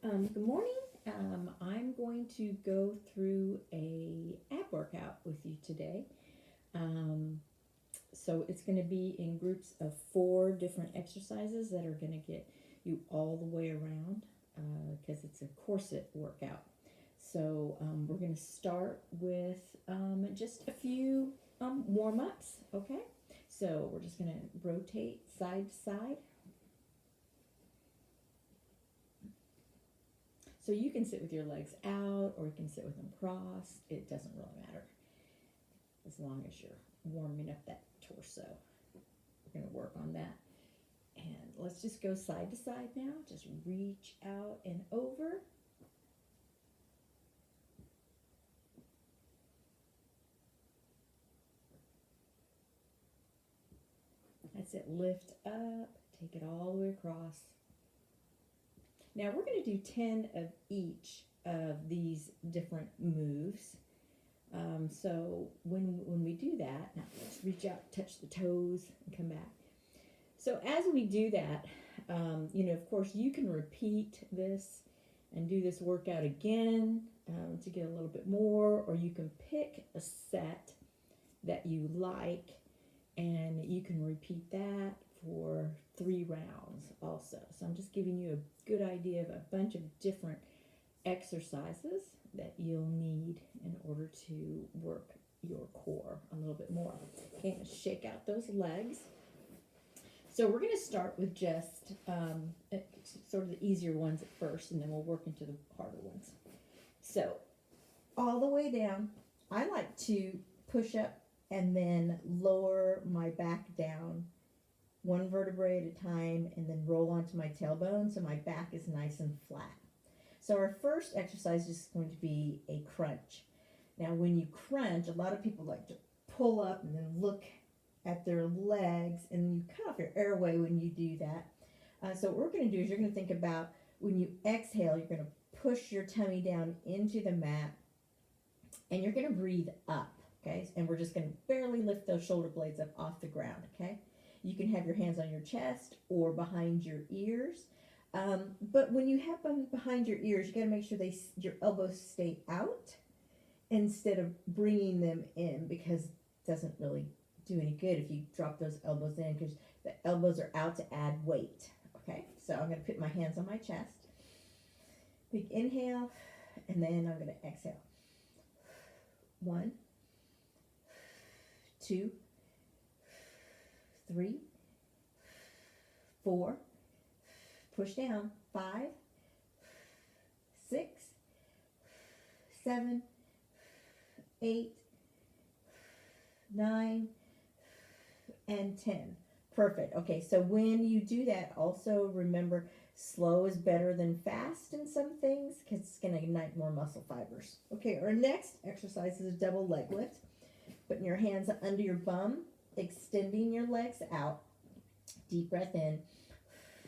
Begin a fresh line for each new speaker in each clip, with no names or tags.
Good morning. I'm going to go through a ab workout with you today. Um, so it's going to be in groups of 4 different exercises that are going to get you all the way around because it's a corset workout. So we're going to start with just a few warm ups. Okay. So we're just going to rotate side to side. So you can sit with your legs out or you can sit with them crossed. It doesn't really matter as long as you're warming up that torso. We're going to work on that. And let's just go side to side now. Just reach out and over. That's it. Lift up. Take it all the way across. Now we're going to do 10 of each of these different moves. So when we do that, now let's reach out, touch the toes, and come back. So as we do that, of course you can repeat this and do this workout again to get a little bit more, or you can pick a set that you like and you can repeat that for 3 rounds also. So I'm just giving you a good idea of a bunch of different exercises that you'll need in order to work your core a little bit more. Okay, let's shake out those legs. So we're going to start with just sort of the easier ones at first, and then we'll work into the harder ones. So all the way down, I like to push up and then lower my back down 1 vertebrae at a time and then roll onto my tailbone so my back is nice and flat. So our first exercise is going to be a crunch. Now when you crunch, a lot of people like to pull up and then look at their legs, and you cut off your airway when you do that. So what we're going to do is you're going to think about when you exhale, you're going to push your tummy down into the mat and you're going to breathe up, okay? And we're just going to barely lift those shoulder blades up off the ground, okay? You can have your hands on your chest or behind your ears. But when you have them behind your ears, you got to make sure your elbows stay out instead of bringing them in, because it doesn't really do any good if you drop those elbows in, because the elbows are out to add weight. Okay, so I'm going to put my hands on my chest. Big inhale, and then I'm going to exhale. 1, 2, 3, 4, push down, 5, 6, 7, 8, 9, and 10. Perfect. Okay, so when you do that, also remember slow is better than fast in some things because it's going to ignite more muscle fibers. Okay, our next exercise is a double leg lift. Putting your hands under your bum, extending your legs out. Deep breath in,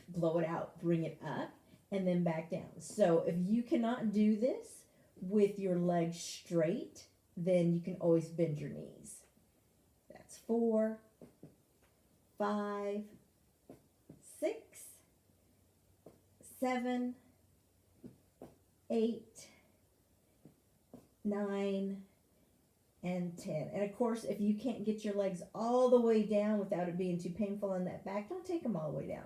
blow it out, bring it up, and then back down. So if you cannot do this with your legs straight, then you can always bend your knees. That's 4, 5, 6, 7, 8, 9, and 10. And of course, if you can't get your legs all the way down without it being too painful on that back, don't take them all the way down.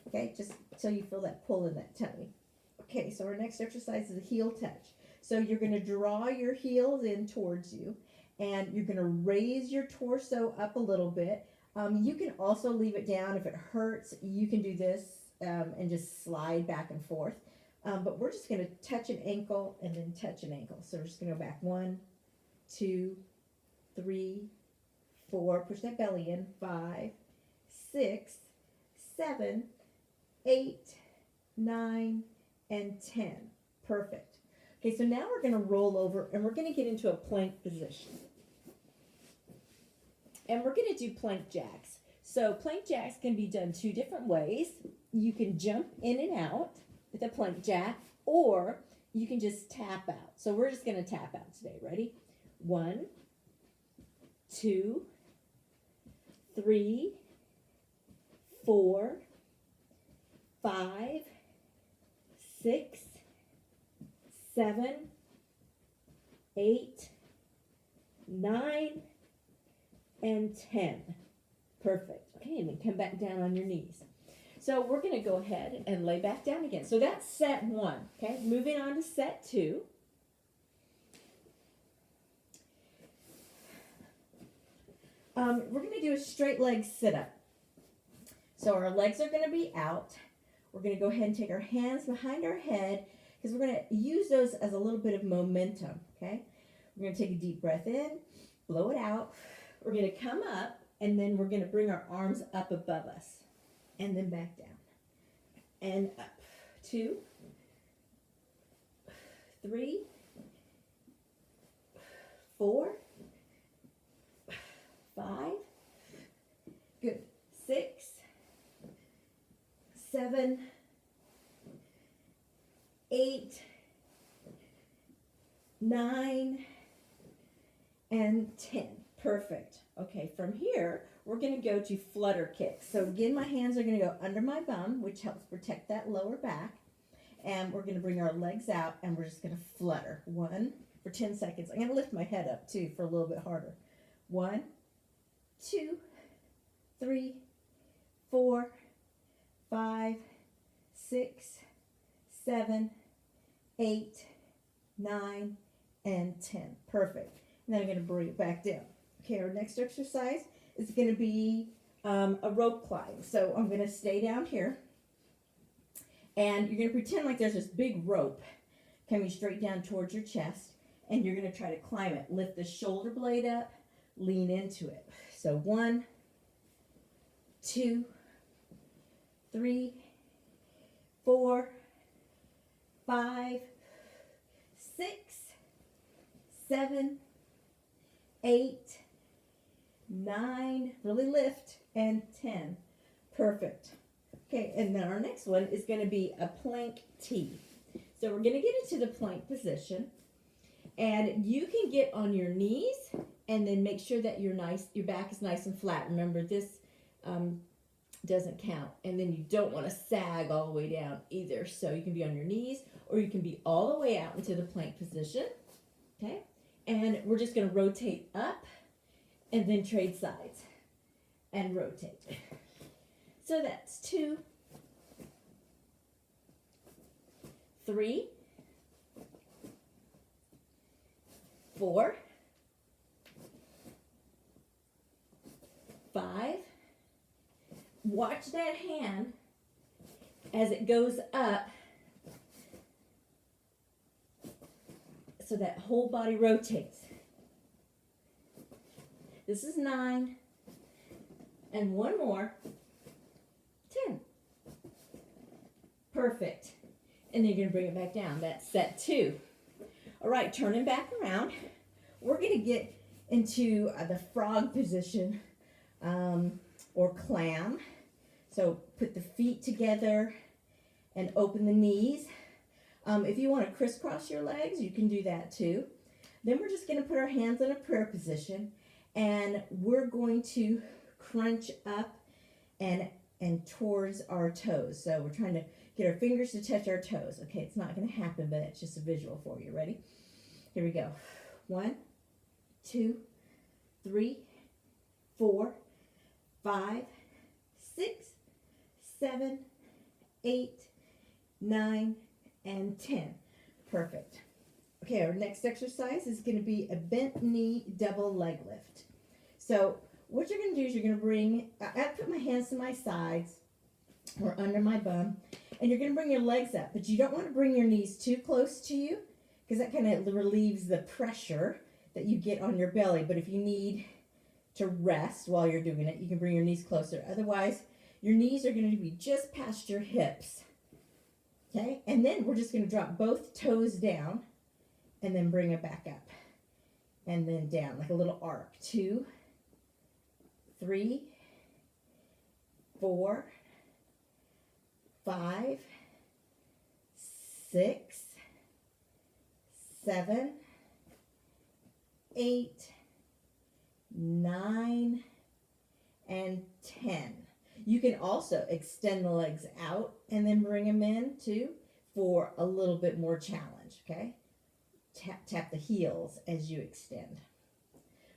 Okay, just until you feel that pull in that tummy. Okay, so our next exercise is a heel touch. So you're going to draw your heels in towards you, and you're going to raise your torso up a little bit. You can also leave it down. If it hurts, you can do this and just slide back and forth. But we're just going to touch an ankle and then touch an ankle. So we're just going to go back 1, 2, 3, 4. Push that belly in. 5, 6, 7, 8, 9, and 10. Perfect. Okay, so now we're going to roll over and we're going to get into a plank position. And we're going to do plank jacks. So plank jacks can be done 2 different ways. You can jump in and out with a plank jack, or you can just tap out. So we're just going to tap out today. Ready? 1, 2, 3, 4, 5, 6, 7, 8, 9, and 10. Perfect. Okay, and then come back down on your knees. So we're going to go ahead and lay back down again. So that's set 1. Okay, moving on to set 2. We're going to do a straight leg sit-up. So our legs are going to be out. We're going to go ahead and take our hands behind our head because we're going to use those as a little bit of momentum, okay? We're going to take a deep breath in, blow it out. We're going to come up, and then we're going to bring our arms up above us, and then back down, and up. 2, 3, 4, 5, good, 6, 7, 8, 9, and 10. Perfect. Okay, from here, we're going to go to flutter kicks. So again, my hands are going to go under my bum, which helps protect that lower back. And we're going to bring our legs out, and we're just going to flutter. 1 for 10 seconds. I'm going to lift my head up, too, for a little bit harder. 1, 2, 3, 4, 5, 6, 7, 8, 9, and 10. Perfect. And then I'm going to bring it back down. Okay, our next exercise is going to be a rope climb. So I'm going to stay down here. And you're going to pretend like there's this big rope coming straight down towards your chest. And you're going to try to climb it. Lift the shoulder blade up. Lean into it. So 1, 2, 3, 4, 5, 6, 7, 8, 9, really lift, and 10. Perfect. Okay, and then our next one is going to be a plank T. So we're going to get into the plank position, and you can get on your knees and then make sure that your back is nice and flat. Remember, this doesn't count, and then you don't want to sag all the way down either. So you can be on your knees, or you can be all the way out into the plank position. Okay, and we're just going to rotate up and then trade sides and rotate. So that's 2, 3, 4, 5. Watch that hand as it goes up so that whole body rotates. This is 9, and 1 more, 10. Perfect. And then you're going to bring it back down. That's set 2. All right, turning back around, we're going to get into the frog position or clam. So put the feet together and open the knees. If you want to crisscross your legs, you can do that too. Then we're just going to put our hands in a prayer position, and we're going to crunch up and towards our toes. So we're trying to get our fingers to touch our toes. Okay, it's not going to happen, but it's just a visual for you. Ready? Here we go. 1, 2, 3, 4, 5, 6, 7, 8, 9, and 10. Perfect. Okay, our next exercise is going to be a bent knee double leg lift. So what you're going to do is you're going to bring, I put my hands to my sides or under my bum, and you're going to bring your legs up, but you don't want to bring your knees too close to you because that kind of relieves the pressure that you get on your belly. But if you need to rest while you're doing it, you can bring your knees closer. Otherwise, your knees are going to be just past your hips. Okay, and then we're just going to drop both toes down and then bring it back up and then down like a little arc. 2, 3, 4, 5, 6, 7, 8, 9, and 10. You can also extend the legs out and then bring them in too for a little bit more challenge, okay? tap, tap the heels as you extend.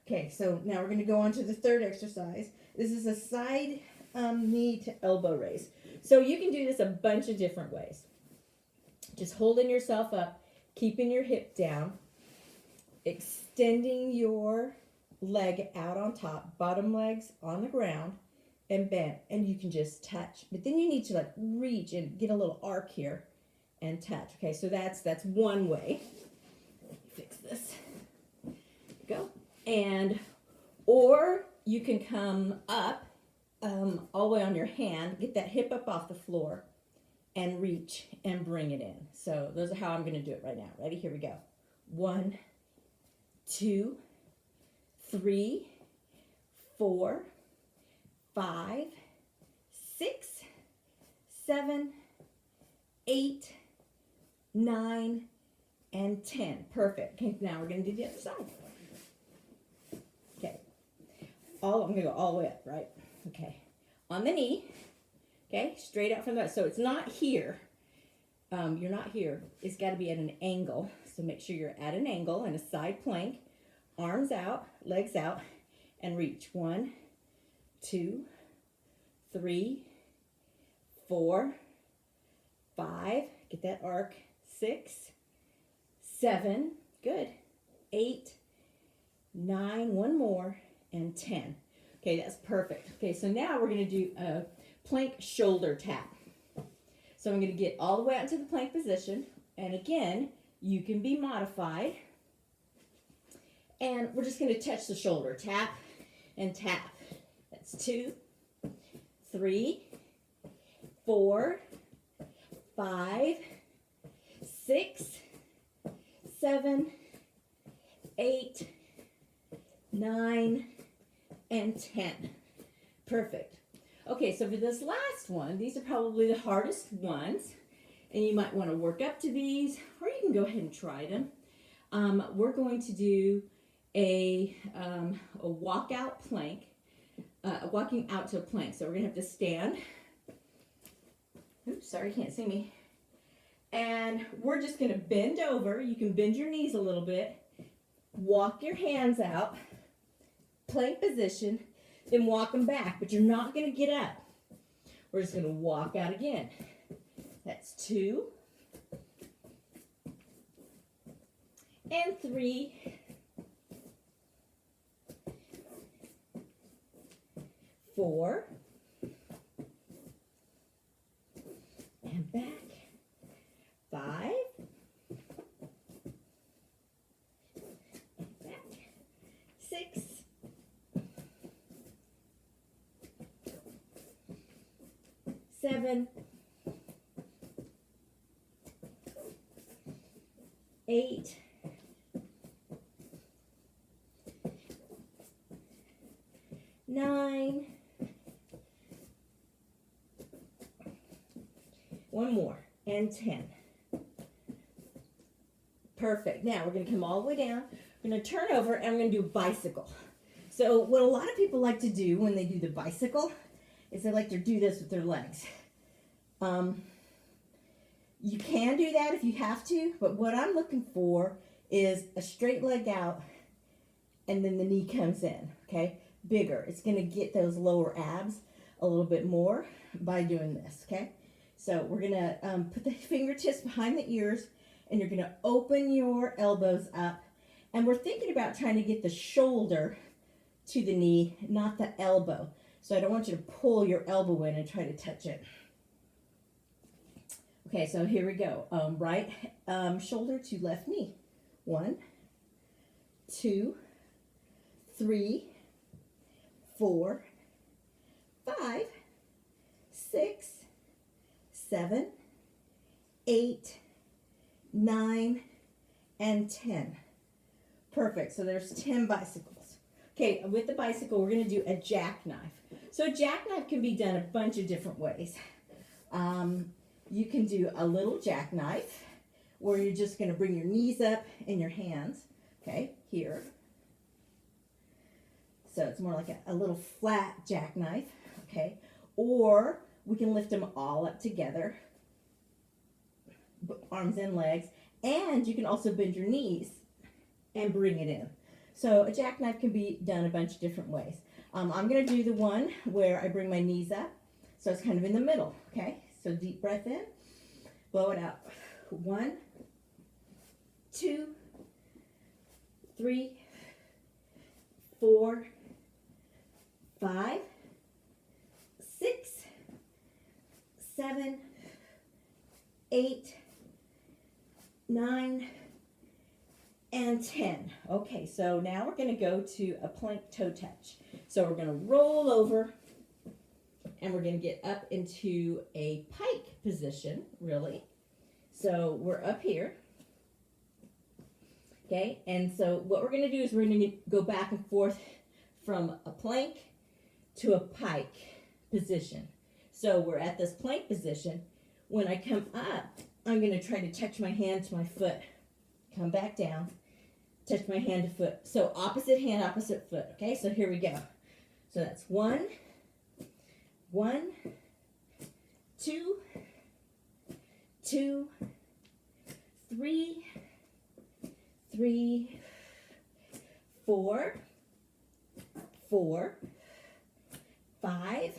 Okay, so now we're going to go on to the third exercise. This is a side knee to elbow raise. So you can do this a bunch of different ways. Just holding yourself up, keeping your hip down, extending your leg out on top, bottom legs on the ground, and bent. And you can just touch. But then you need to like reach and get a little arc here and touch. Okay, so that's one way. Fix this. Go. And or you can come up all the way on your hand, get that hip up off the floor, and reach and bring it in. So those are how I'm going to do it right now. Ready? Here we go. 1, 2, 3, 4, 5, 6, 7, 8, 9, and 10. Perfect. Okay, now we're going to do the other side. Okay. I'm going to go all the way up, right? Okay. On the knee. Okay, straight out from the back. So it's not here. You're not here. It's got to be at an angle. So make sure you're at an angle in a side plank. Arms out, legs out, and reach. 1, 2, 3, 4, 5. Get that arc. 6, 7. Good. 8, 9. One more. And 10. Okay, that's perfect. Okay, so now we're going to do a plank shoulder tap. So I'm going to get all the way out into the plank position. And again, you can be modified. And we're just going to touch the shoulder. Tap and tap. That's 2, 3, 4, 5, 6, 7, 8, 9, and 10. Perfect. Okay, so for this last one, these are probably the hardest ones, and you might want to work up to these, or you can go ahead and try them. We're going to do a walkout plank, walking out to a plank. So we're going to have to stand. Oops, sorry, you can't see me. And we're just going to bend over. You can bend your knees a little bit. Walk your hands out. Plank position. Then walk them back. But you're not going to get up. We're just going to walk out again. That's 2. And 3. 4. And back. 5. And back. 6. 7. 8. 9. One more. And 10. Perfect. Now we're going to come all the way down. We're going to turn over and I'm going to do a bicycle. So what a lot of people like to do when they do the bicycle is they like to do this with their legs. You can do that if you have to, but what I'm looking for is a straight leg out and then the knee comes in, okay? Bigger. It's going to get those lower abs a little bit more by doing this, okay? So we're going to put the fingertips behind the ears and you're going to open your elbows up. And we're thinking about trying to get the shoulder to the knee, not the elbow. So I don't want you to pull your elbow in and try to touch it. Okay, so here we go. Right shoulder to left knee. 1, 2, 3, 4, 5, 6, 7, 8, 9, and 10. Perfect. So there's 10 bicycles. Okay, with the bicycle, we're going to do a jackknife. So a jackknife can be done a bunch of different ways. You can do a little jackknife where you're just going to bring your knees up and your hands, okay, here. So it's more like a little flat jackknife, okay. Or we can lift them all up together, arms and legs, And you can also bend your knees and bring it in. So a jackknife can be done a bunch of different ways. I'm going to do the one where I bring my knees up. So it's kind of in the middle, okay? So deep breath in, blow it out. 1, 2, 3, 4, 5, 6, 7, 8, 9, and 10. Okay, so now we're going to go to a plank toe touch. So we're going to roll over and we're going to get up into a pike position, really. So we're up here. Okay, and so what we're going to do is we're going to go back and forth from a plank to a pike position. So we're at this plank position. When I come up, I'm going to try to touch my hand to my foot. Come back down, touch my hand to foot. So opposite hand, opposite foot. Okay, so here we go. So that's 1, 2, 2, 3, 3, 4, 4, 5,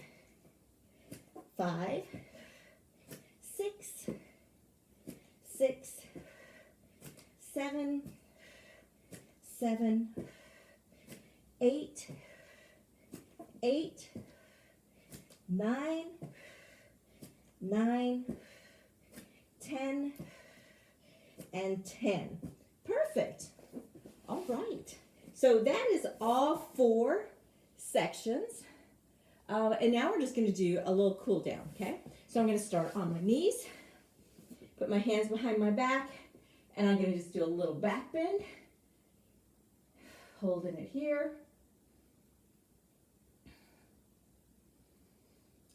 5, 6, 6, 7, 7, 8, 8, 9, 9, 10, and 10. Perfect. All right. So that is all 4 sections. And now we're just going to do a little cool down, okay? So I'm going to start on my knees, put my hands behind my back, and I'm going to just do a little back bend, holding it here.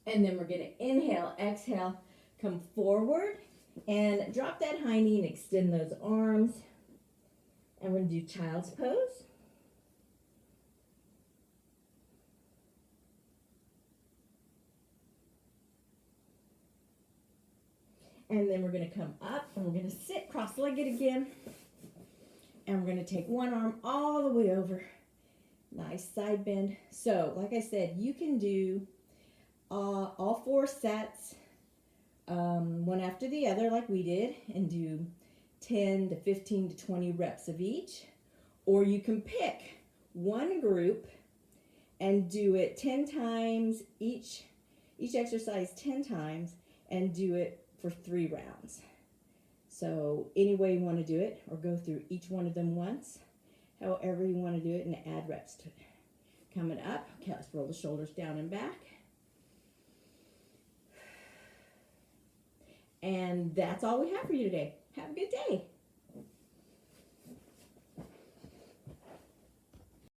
And then we're going to inhale, exhale, come forward, and drop that high knee and extend those arms. And we're going to do child's pose. And then we're going to come up and we're going to sit cross-legged again. And we're going to take one arm all the way over. Nice side bend. So, like I said, you can do all 4 sets, one after the other like we did, and do 10 to 15 to 20 reps of each. Or you can pick one group and do it 10 times, each exercise 10 times, and do it for 3 rounds. So any way you want to do it, or go through each one of them once, however you want to do it, and add reps to it. Coming up, okay, let's roll the shoulders down and back. And that's all we have for you today. Have a good day.